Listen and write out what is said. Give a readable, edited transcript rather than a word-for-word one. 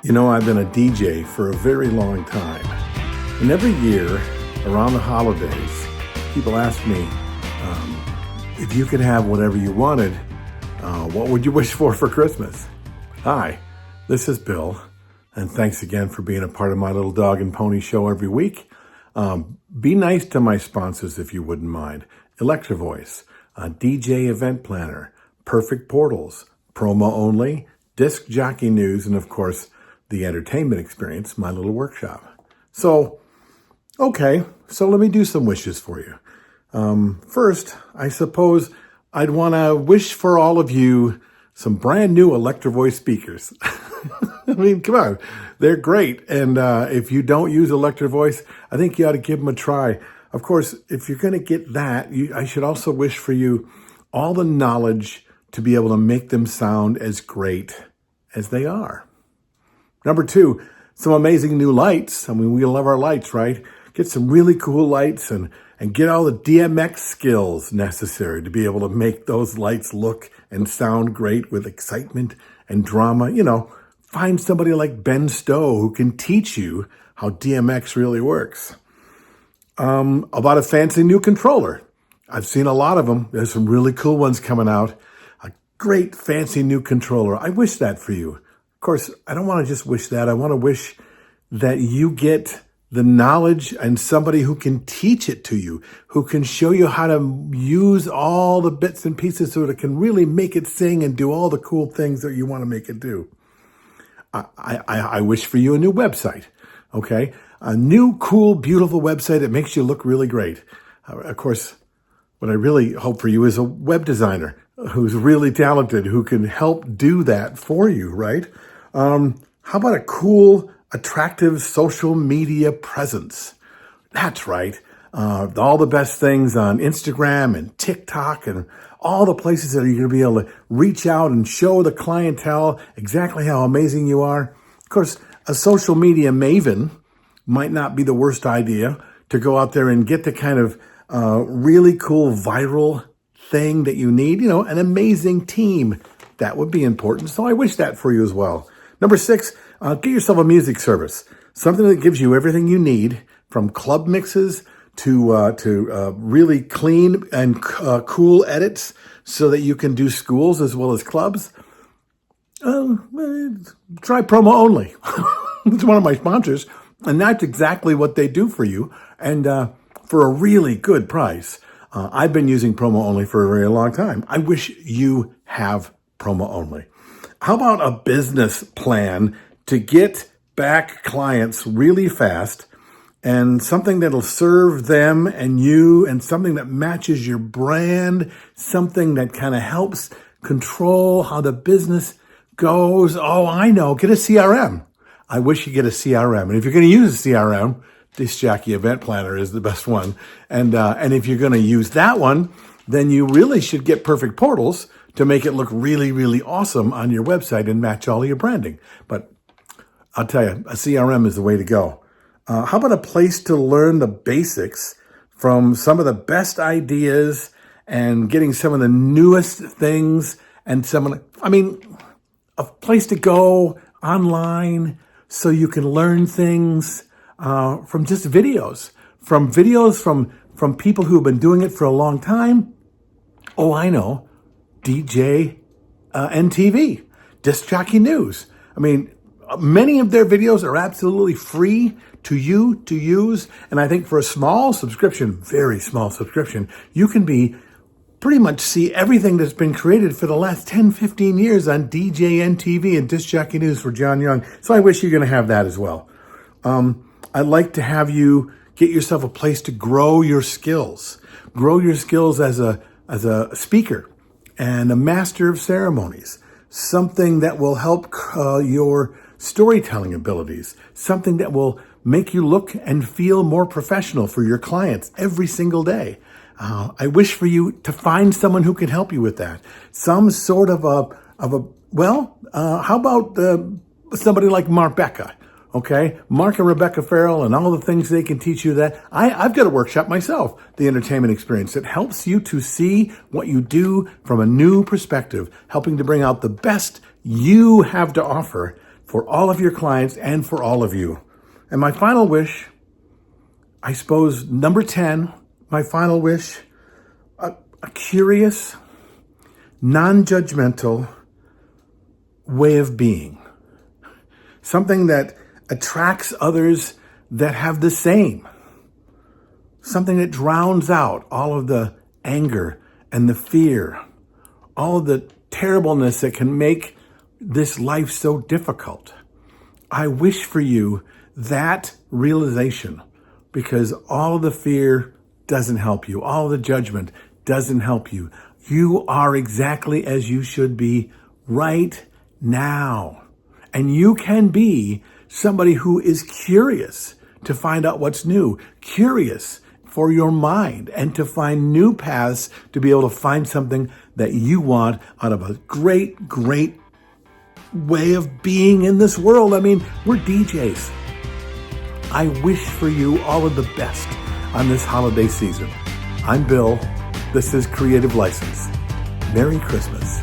You know, I've been a DJ for a very long time. And every year, around the holidays, people ask me, if you could have whatever you wanted, what would you wish for Christmas? Hi, this is Bill, and thanks again for being a part of my little dog and pony show every week. Be nice to my sponsors if you wouldn't mind. Electro Voice, DJ Event Planner, Perfect Portals, Promo Only, Disc Jockey News, and of course, the entertainment experience, my little workshop. So let me do some wishes for you. First, I suppose I'd want to wish for all of you some brand new Electro Voice speakers. I mean, come on, they're great. And if you don't use Electro Voice, I think you ought to give them a try. Of course, if you're going to get that, I should also wish for you all the knowledge to be able to make them sound as great as they are. Number two, some amazing new lights. I mean, we love our lights, right? Get some really cool lights and get all the DMX skills necessary to be able to make those lights look and sound great with excitement and drama. You know, find somebody like Ben Stowe who can teach you how DMX really works. About a fancy new controller. I've seen a lot of them. There's some really cool ones coming out. A great fancy new controller. I wish that for you. Of course, I don't want to just wish that. I want to wish that you get the knowledge and somebody who can teach it to you, who can show you how to use all the bits and pieces so that it can really make it sing and do all the cool things that you want to make it do. I wish for you a new website, okay? A new, cool, beautiful website that makes you look really great. Of course, what I really hope for you is a web designer who's really talented, who can help do that for you, right? How about a cool, attractive social media presence? That's right. All the best things on Instagram and TikTok and all the places that you're going to be able to reach out and show the clientele exactly how amazing you are. Of course, a social media maven might not be the worst idea to go out there and get the kind of really cool viral thing that you need. You know, an amazing team. That would be important. So I wish that for you as well. Number 6, get yourself a music service. Something that gives you everything you need, from club mixes to really clean and cool edits so that you can do schools as well as clubs. Try Promo Only. It's one of my sponsors, and that's exactly what they do for you, and for a really good price. I've been using Promo Only for a very long time. I wish you have Promo Only. How about a business plan to get back clients really fast, and something that'll serve them and you, and something that matches your brand, something that kind of helps control how the business goes? Oh, I know. Get a CRM. I wish you get a CRM. And if you're going to use a CRM, Disc Jockey Event Planner is the best one. And if you're going to use that one, then you really should get Perfect Portals to make it look really, really awesome on your website and match all of your branding. But I'll tell you, a CRM is the way to go. How about a place to learn the basics from some of the best ideas and getting some of the newest things and a place to go online so you can learn things from just videos, from people who have been doing it for a long time. Oh, I know. DJ NTV, Disc Jockey News. I mean, many of their videos are absolutely free to you to use. And I think for a small subscription, very small subscription, you can pretty much see everything that's been created for the last 10, 15 years on DJ NTV and Disc Jockey News for John Young. So I wish you're going to have that as well. I'd like to have you get yourself a place to grow your skills. Grow your skills as a speaker and a master of ceremonies. Something that will help your storytelling abilities. Something that will make you look and feel more professional for your clients every single day. I wish for you to find someone who can help you with that. Some sort of how about somebody like Marbecca? Okay, Mark and Rebecca Farrell and all the things they can teach you that. I've got a workshop myself, the entertainment experience, that helps you to see what you do from a new perspective, helping to bring out the best you have to offer for all of your clients and for all of you. And my final wish, I suppose, number 10, my final wish, a curious, non-judgmental way of being. Something that attracts others that have the same. Something that drowns out all of the anger and the fear, all of the terribleness that can make this life so difficult. I wish for you that realization, because all of the fear doesn't help you. All of the judgment doesn't help you. You are exactly as you should be right now. And you can be somebody who is curious to find out what's new, curious for your mind, and to find new paths to be able to find something that you want out of a great, great way of being in this world. I mean, we're DJs. I wish for you all of the best on this holiday season. I'm Bill. This is Creative License. Merry Christmas.